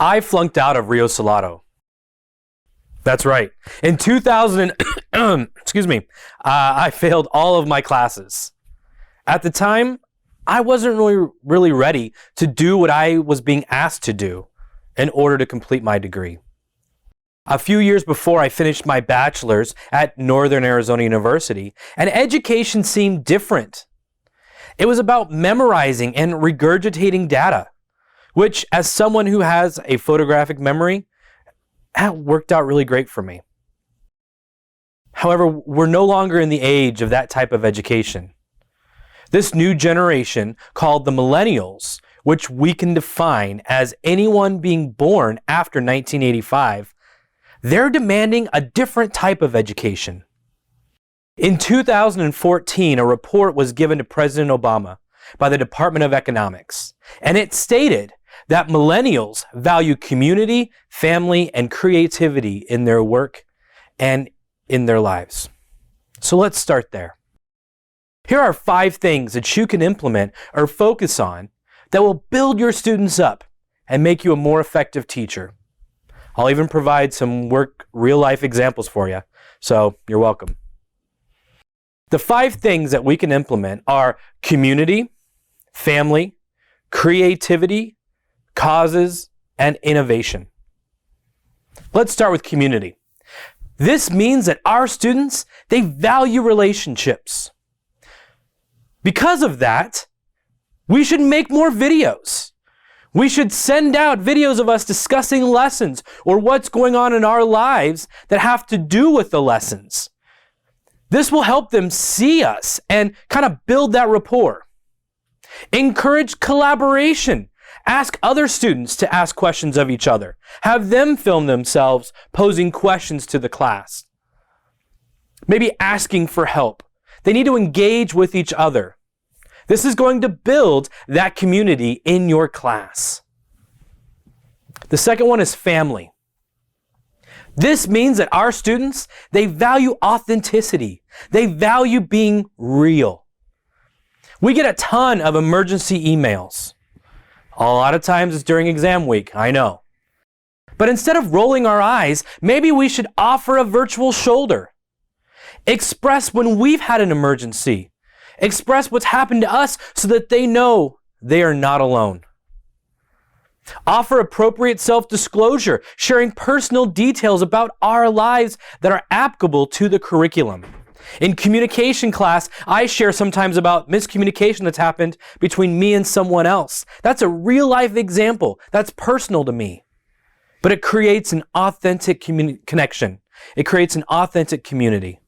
I flunked out of Rio Salado. That's right. In 2000, I failed all of my classes. At the time, I wasn't really ready to do what I was being asked to do in order to complete my degree. A few years before I finished my bachelor's at Northern Arizona University, and education seemed different. It was about memorizing and regurgitating data, which, as someone who has a photographic memory, that worked out really great for me. However, we're no longer in the age of that type of education. This new generation, called the Millennials, which we can define as anyone being born after 1985, they're demanding a different type of education. In 2014, a report was given to President Obama by the Department of Economics, and it stated that millennials value community, family, and creativity in their work and in their lives. So let's start there. Here are 5 things that you can implement or focus on that will build your students up and make you a more effective teacher. I'll even provide some real-life examples for you, so you're welcome. The 5 things that we can implement are community, family, creativity, causes, and innovation. Let's start with community. This means that our students, they value relationships. Because of that, we should make more videos. We should send out videos of us discussing lessons or what's going on in our lives that have to do with the lessons. This will help them see us and kind of build that rapport. Encourage collaboration. Ask other students to ask questions of each other. Have them film themselves posing questions to the class. Maybe asking for help. They need to engage with each other. This is going to build that community in your class. The second one is family. This means that our students, they value authenticity. They value being real. We get a ton of emergency emails. A lot of times it's during exam week, I know. But instead of rolling our eyes, maybe we should offer a virtual shoulder. Express when we've had an emergency. Express what's happened to us so that they know they are not alone. Offer appropriate self-disclosure, sharing personal details about our lives that are applicable to the curriculum. In communication class, I share sometimes about miscommunication that's happened between me and someone else. That's a real-life example. That's personal to me. But it creates an authentic connection. It creates an authentic community.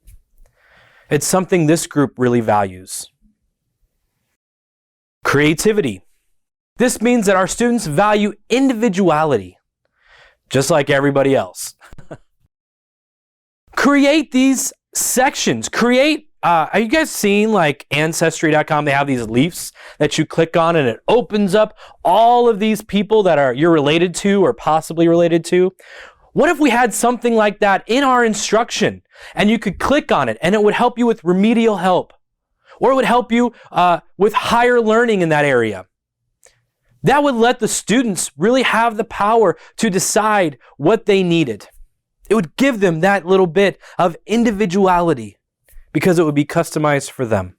It's something this group really values. Creativity. This means that our students value individuality, just like everybody else. Create these sections. Are you guys seen like Ancestry.com? They have these leaves that you click on and it opens up all of these people that you're related to or possibly related to. What if we had something like that in our instruction and you could click on it and it would help you with remedial help, or it would help you with higher learning in that area? That would let the students really have the power to decide what they needed. It would give them that little bit of individuality because it would be customized for them.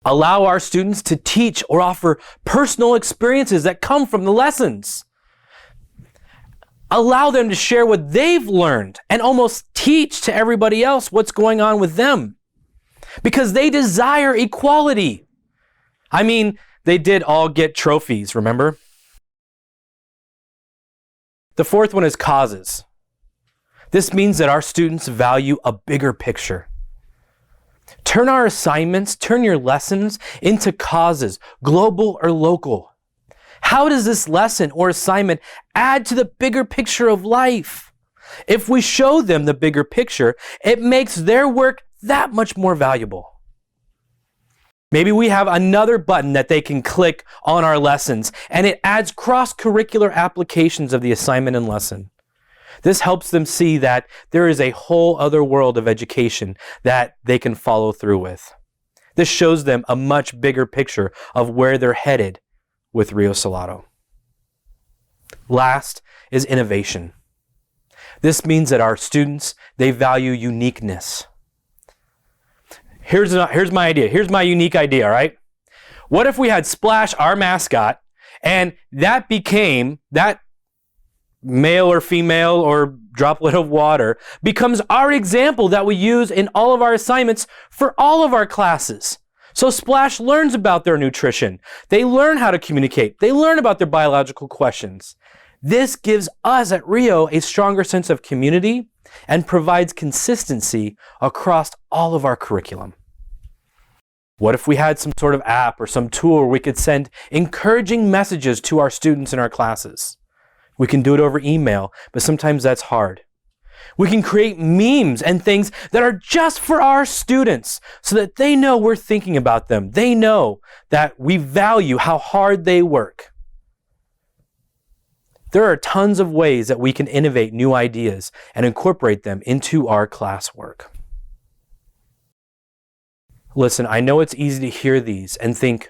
Allow our students to teach or offer personal experiences that come from the lessons. Allow them to share what they've learned and almost teach to everybody else what's going on with them because they desire equality. I mean, they did all get trophies, remember? The fourth one is causes. This means that our students value a bigger picture. Turn your lessons into causes, global or local. How does this lesson or assignment add to the bigger picture of life? If we show them the bigger picture, it makes their work that much more valuable. Maybe we have another button that they can click on our lessons, and it adds cross-curricular applications of the assignment and lesson. This helps them see that there is a whole other world of education that they can follow through with. This shows them a much bigger picture of where they're headed with Rio Salado. Last is innovation. This means that our students, they value uniqueness. Here's my idea. Here's my unique idea, all right? What if we had Splash, our mascot, and that male or female or droplet of water becomes our example that we use in all of our assignments for all of our classes. So Splash learns about their nutrition. They learn how to communicate. They learn about their biological questions. This gives us at Rio a stronger sense of community and provides consistency across all of our curriculum. What if we had some sort of app or some tool where we could send encouraging messages to our students in our classes? We can do it over email, but sometimes that's hard. We can create memes and things that are just for our students so that they know we're thinking about them. They know that we value how hard they work. There are tons of ways that we can innovate new ideas and incorporate them into our classwork. Listen, I know it's easy to hear these and think,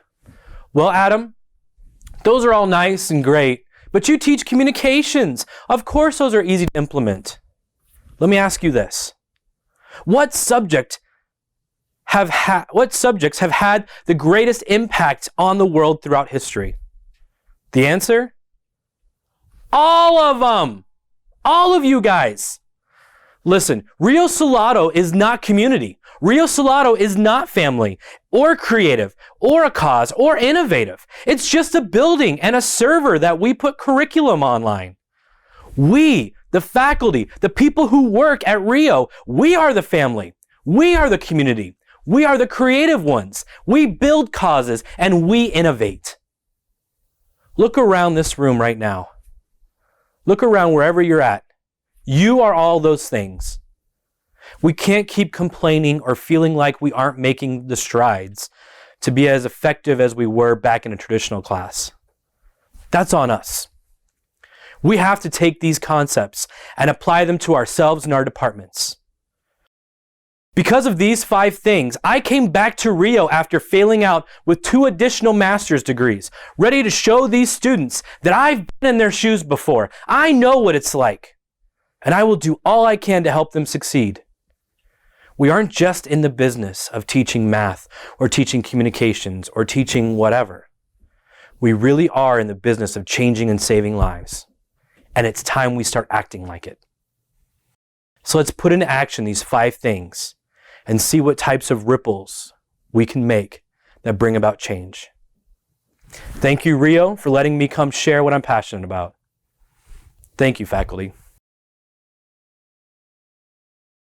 well, Adam, those are all nice and great, but you teach communications. Of course those are easy to implement. Let me ask you this. What subjects have had the greatest impact on the world throughout history? The answer? All of them. All of you guys. Listen, Rio Salado is not community. Rio Salado is not family or creative or a cause or innovative. It's just a building and a server that we put curriculum online. We, the faculty, the people who work at Rio, we are the family. We are the community. We are the creative ones. We build causes and we innovate. Look around this room right now. Look around wherever you're at. You are all those things. We can't keep complaining or feeling like we aren't making the strides to be as effective as we were back in a traditional class. That's on us. We have to take these concepts and apply them to ourselves and our departments. Because of these 5 things, I came back to Rio after failing out with 2 additional master's degrees, ready to show these students that I've been in their shoes before. I know what it's like, and I will do all I can to help them succeed. We aren't just in the business of teaching math or teaching communications or teaching whatever. We really are in the business of changing and saving lives, and it's time we start acting like it. So let's put into action these 5 things and see what types of ripples we can make that bring about change. Thank you, Rio, for letting me come share what I'm passionate about. Thank you, faculty.